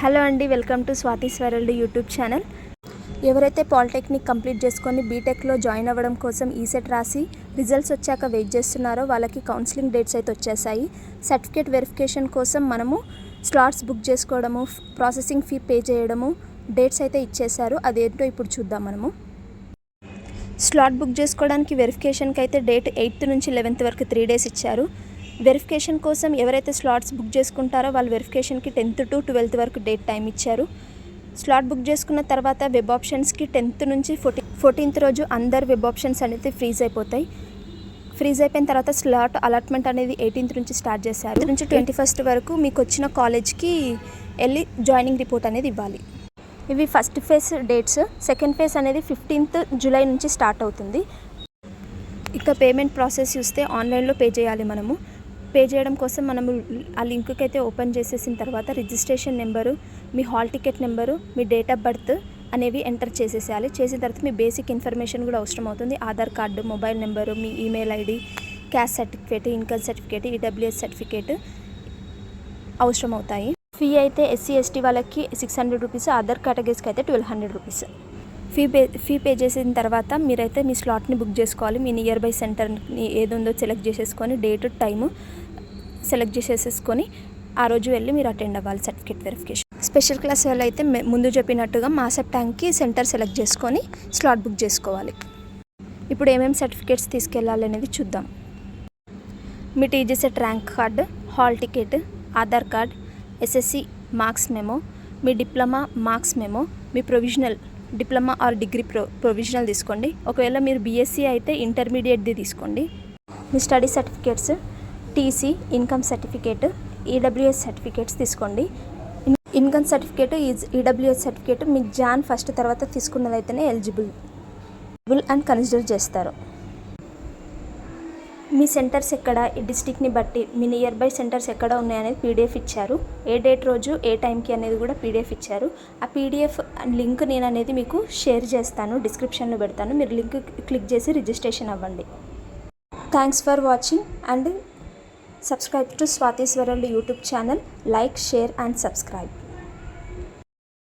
Hello అండి, welcome to Swathi s world YouTube channel. ఎవరైతే polytechnic complete చేసుకొని బీటెక్లో జాయిన్ అవ్వడం కోసం ఈసెట్ రాసి రిజల్ట్స్ వచ్చాక వెయిట్ చేస్తున్నారో వాళ్ళకి కౌన్సిలింగ్ డేట్స్ అయితే వచ్చేసాయి. సర్టిఫికేట్ వెరిఫికేషన్ కోసం మనము స్లాట్స్ బుక్ చేసుకోవడము, ప్రాసెసింగ్ ఫీ పే చేయడము, డేట్స్ అయితే ఇచ్చేశారు. అదేంటో ఇప్పుడు చూద్దాం. మనము స్లాట్ బుక్ చేసుకోవడానికి వెరిఫికేషన్కి అయితే డేట్ 8th నుంచి 11th వరకు 3 days ఇచ్చారు. వెరిఫికేషన్ కోసం ఎవరైతే స్లాట్స్ బుక్ చేసుకుంటారో వాళ్ళు వెరిఫికేషన్కి 10th to 12th వరకు డేట్ టైం ఇచ్చారు. స్లాట్ బుక్ చేసుకున్న తర్వాత వెబ్ ఆప్షన్స్కి 10th నుంచి 14th రోజు అందరు వెబ్ ఆప్షన్స్ అనేది ఫ్రీజ్ అయిపోతాయి. ఫ్రీజ్ అయిపోయిన తర్వాత స్లాట్ అలాట్మెంట్ అనేది 18th నుంచి స్టార్ట్ చేశారు. నుంచి 21st వరకు మీకు వచ్చిన కాలేజ్కి వెళ్ళి జాయినింగ్ రిపోర్ట్ అనేది ఇవ్వాలి. ఇవి first phase dates. Second phase అనేది 15th July నుంచి స్టార్ట్ అవుతుంది. ఇక పేమెంట్ ప్రాసెస్ చూస్తే ఆన్లైన్లో పే చేయాలి. మనము పే చేయడం కోసం మనము ఆ లింక్కి అయితే ఓపెన్ చేసేసిన తర్వాత రిజిస్ట్రేషన్ నెంబరు, మీ హాల్ టికెట్ నెంబరు, మీ డేట్ ఆఫ్ బర్త్ అనేవి ఎంటర్ చేసేసేయాలి. చేసిన తర్వాత మీ బేసిక్ ఇన్ఫర్మేషన్ కూడా అవసరం అవుతుంది. ఆధార్ కార్డు, మొబైల్ నెంబరు, మీ email ID, caste certificate, income certificate, EWS certificate అవసరం అవుతాయి. ఫీ అయితే SC ST వాళ్ళకి 600 రూపీస్, అదర్ కేటగిరీస్కి అయితే 1200 రూపీస్. ఫీ పే చేసిన తర్వాత మీరైతే మీ స్లాట్ని బుక్ చేసుకోవాలి. మీ నియర్ బై సెంటర్ని ఏది ఉందో సెలెక్ట్ చేసేసుకొని డేట్ టైము సెలెక్ట్ చేసేసుకొని ఆ రోజు వెళ్ళి మీరు అటెండ్ అవ్వాలి సర్టిఫికేట్ వెరిఫికేషన్. స్పెషల్ క్లాస్ వాళ్ళు అయితే ముందు చెప్పినట్టుగా మాసప్ ట్యాంక్కి సెంటర్ సెలెక్ట్ చేసుకొని స్లాట్ బుక్ చేసుకోవాలి. ఇప్పుడు ఏమేమి సర్టిఫికేట్స్ తీసుకెళ్ళాలి అనేది చూద్దాం. మీ TGCET rank card, hall ticket, Aadhaar card, SSC marks memo, మీ డిప్లొమా మార్క్స్ మెమో, మీ provisional diploma or degree provisional తీసుకోండి. ఒకవేళ మీరు BSc అయితే ఇంటర్మీడియట్ది తీసుకోండి. మీ study certificates, TC, income certificate, EWS certificates తీసుకోండి. ఇన్కమ్ సర్టిఫికేట్, EWS సర్టిఫికేట్ మీ Jan 1 తర్వాత తీసుకున్నదైతేనే ఎలిజిబుల్ అండ్ కన్సిడర్ చేస్తారు. మీ సెంటర్స్ ఎక్కడ, ఈ డిస్ట్రిక్ట్ని బట్టి మీ నియర్ బై సెంటర్స్ ఎక్కడ ఉన్నాయనేది PDF ఇచ్చారు. ఏ డేట్ రోజు ఏ టైంకి అనేది కూడా PDF ఇచ్చారు. ఆ PDF లింక్ నేను అనేది మీకు షేర్ చేస్తాను, డిస్క్రిప్షన్లో పెడతాను. మీరు లింక్ క్లిక్ చేసి రిజిస్ట్రేషన్ అవ్వండి. Thanks for watching and subscribe to Swathi s world YouTube channel. Like, share and subscribe.